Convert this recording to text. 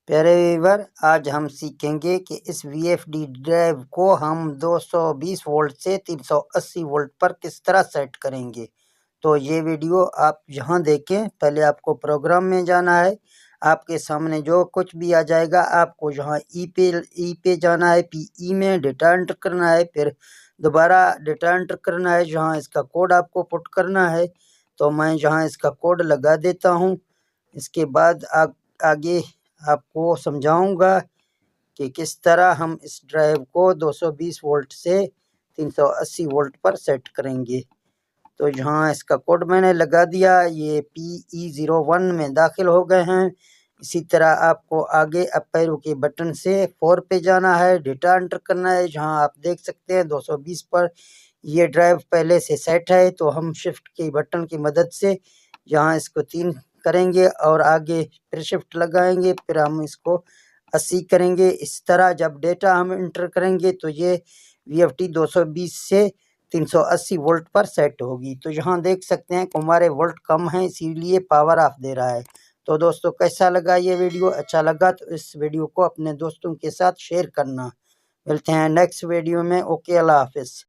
प्यारे व्यूअर, आज हम सीखेंगे कि इस वीएफडी ड्राइव को हम 220 वोल्ट से 380 वोल्ट पर किस तरह सेट करेंगे। तो ये वीडियो आप यहाँ देखें। पहले आपको प्रोग्राम में जाना है। आपके सामने जो कुछ भी आ जाएगा, आपको यहाँ ई पे जाना है, पीई में डेटा एंटर करना है, फिर दोबारा डेटा एंटर करना है, जहाँ इसका कोड आपको पुट करना है। तो मैं जहाँ इसका कोड लगा देता हूँ। इसके बाद आगे आपको समझाऊंगा कि किस तरह हम इस ड्राइव को 220 वोल्ट से 380 वोल्ट पर सेट करेंगे। तो यहाँ इसका कोड मैंने लगा दिया, ये PE01 में दाखिल हो गए हैं। इसी तरह आपको आगे अप एरो के बटन से 4 पे जाना है, डेटा एंटर करना है। जहाँ आप देख सकते हैं 220 पर ये ड्राइव पहले से सेट है, तो हम शिफ्ट के बटन की मदद से यहाँ इसको 3 करेंगे और आगे फिर शिफ्ट लगाएंगे, फिर हम इसको 80 करेंगे। इस तरह जब डेटा हम इंटर करेंगे तो ये VFD 220 से 380 वोल्ट पर सेट होगी। तो यहाँ देख सकते हैं कि हमारे वोल्ट कम है, इसीलिए पावर ऑफ दे रहा है। तो दोस्तों, कैसा लगा ये वीडियो? अच्छा लगा तो इस वीडियो को अपने दोस्तों के साथ शेयर करना। मिलते हैं नेक्स्ट वीडियो में। ओके, अल्लाह हाफिज़।